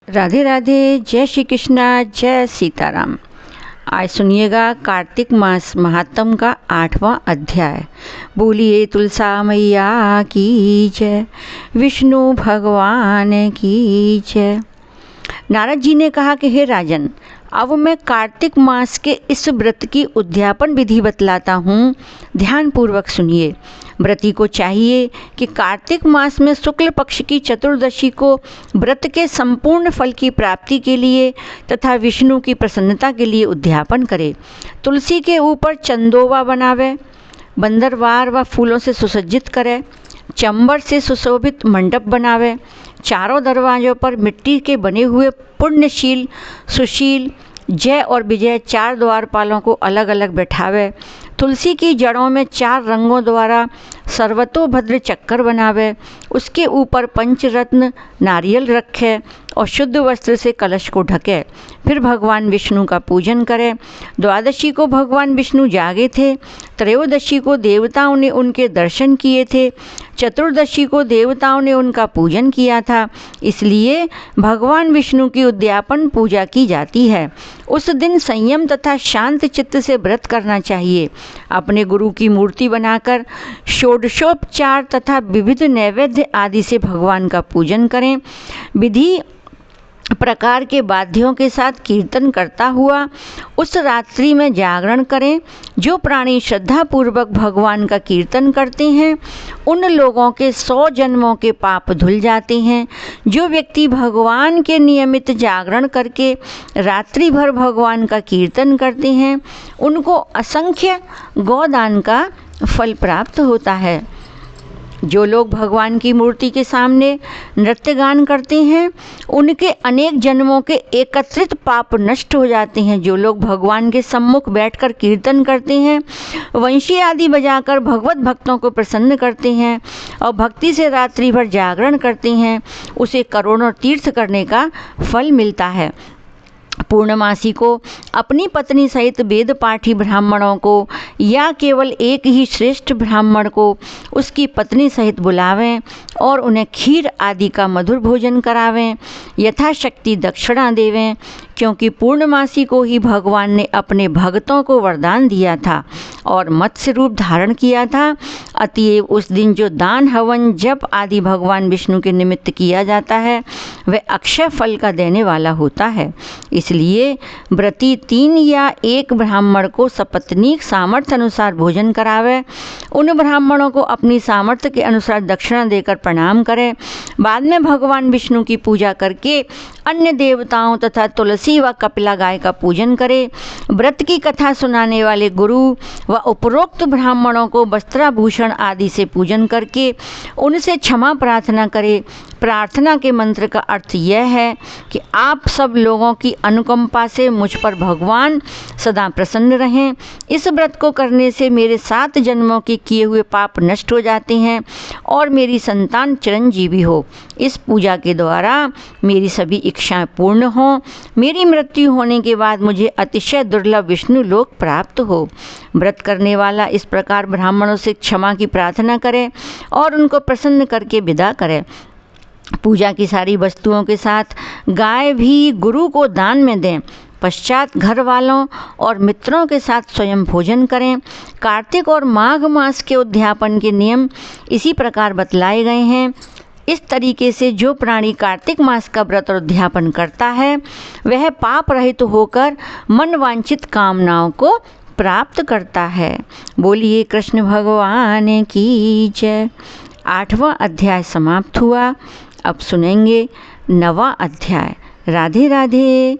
राधे राधे, जय श्री कृष्णा, जय सीताराम। आज सुनिएगा कार्तिक मास महात्म का 8वां अध्याय। बोलिए तुलसा मैया की जय, विष्णु भगवान की जय। नारद जी ने कहा कि हे राजन, अब मैं कार्तिक मास के इस व्रत की उद्यापन विधि बतलाता हूँ, ध्यान पूर्वक सुनिए। व्रती को चाहिए कि कार्तिक मास में शुक्ल पक्ष की चतुर्दशी को व्रत के संपूर्ण फल की प्राप्ति के लिए तथा विष्णु की प्रसन्नता के लिए उद्यापन करे। तुलसी के ऊपर चंदोवा बनावे, बंदरवार व फूलों से सुसज्जित करे, चंबर से सुशोभित मंडप बनावे, चारों दरवाजों पर मिट्टी के बने हुए पुण्यशील, सुशील, जय और विजय 4 द्वारपालों को अलग अलग बैठावे। तुलसी की जड़ों में 4 रंगों द्वारा सर्वतोभद्र चक्कर बनावे। उसके ऊपर पंचरत्न नारियल रखे और शुद्ध वस्त्र से कलश को ढके। फिर भगवान विष्णु का पूजन करे। द्वादशी को भगवान विष्णु जागे थे, त्रयोदशी को देवताओं ने उनके दर्शन किए थे, चतुर्दशी को देवताओं ने उनका पूजन किया था, इसलिए भगवान विष्णु की उद्यापन पूजा की जाती है। उस दिन संयम तथा शांत चित्त से व्रत करना चाहिए। अपने गुरु की मूर्ति बनाकर षोडशोपचार तथा विविध नैवेद्य आदि से भगवान का पूजन करें। विधि प्रकार के वाद्यों के साथ कीर्तन करता हुआ उस रात्रि में जागरण करें। जो प्राणी श्रद्धापूर्वक भगवान का कीर्तन करते हैं उन लोगों के 100 जन्मों के पाप धुल जाते हैं। जो व्यक्ति भगवान के नियमित जागरण करके रात्रि भर भगवान का कीर्तन करते हैं उनको असंख्य गोदान का फल प्राप्त होता है। जो लोग भगवान की मूर्ति के सामने नृत्य गान करते हैं उनके अनेक जन्मों के एकत्रित पाप नष्ट हो जाते हैं। जो लोग भगवान के सम्मुख बैठकर कीर्तन करते हैं, वंशी आदि बजाकर भगवत भक्तों को प्रसन्न करते हैं और भक्ति से रात्रि भर जागरण करते हैं, उसे करोड़ों तीर्थ करने का फल मिलता है। पूर्णमासी को अपनी पत्नी सहित वेद पाठी ब्राह्मणों को या केवल एक ही श्रेष्ठ ब्राह्मण को उसकी पत्नी सहित बुलावें और उन्हें खीर आदि का मधुर भोजन करावें, यथाशक्ति दक्षिणा देवें, क्योंकि पूर्णमासी को ही भगवान ने अपने भक्तों को वरदान दिया था और मत्स्य रूप धारण किया था। अतएव उस दिन जो दान हवन जप आदि भगवान विष्णु के निमित्त किया जाता है वह अक्षय फल का देने वाला होता है। इसलिए व्रती 3 या 1 ब्राह्मण को सपत्नीक सामर्थ्य अनुसार भोजन करावे। उन ब्राह्मणों को अपनी सामर्थ्य के अनुसार दक्षिणा देकर प्रणाम करें। बाद में भगवान विष्णु की पूजा करके अन्य देवताओं तथा तुलसी व कपिला गाय का पूजन करें। व्रत की कथा सुनाने वाले गुरु व उपरोक्त ब्राह्मणों को वस्त्राभूषण आदि से पूजन करके उनसे क्षमा प्रार्थना करें। प्रार्थना के मंत्र का अर्थ यह है कि आप सब लोगों की अनुकंपा से मुझ पर भगवान सदा प्रसन्न रहें। इस व्रत को करने से मेरे 7 जन्मों के किए हुए पाप नष्ट हो जाते हैं और मेरी संतान चिरंजीवी हो। इस पूजा के द्वारा मेरी सभी इच्छाएं पूर्ण हों। मेरी मृत्यु होने के बाद मुझे अतिशय दुर्लभ विष्णु लोक प्राप्त हो। व्रत करने वाला इस प्रकार ब्राह्मणों से क्षमा की प्रार्थना करे और उनको प्रसन्न करके विदा करे। पूजा की सारी वस्तुओं के साथ गाय भी गुरु को दान में दें। पश्चात घर वालों और मित्रों के साथ स्वयं भोजन करें। कार्तिक और माघ मास के उद्यापन के नियम इसी प्रकार बतलाए गए हैं। इस तरीके से जो प्राणी कार्तिक मास का व्रत और उद्यापन करता है वह पाप रहित होकर मनवांछित कामनाओं को प्राप्त करता है। बोलिए कृष्ण भगवान की जय। 8वां अध्याय समाप्त हुआ। अब सुनेंगे 9वां अध्याय। राधे राधे।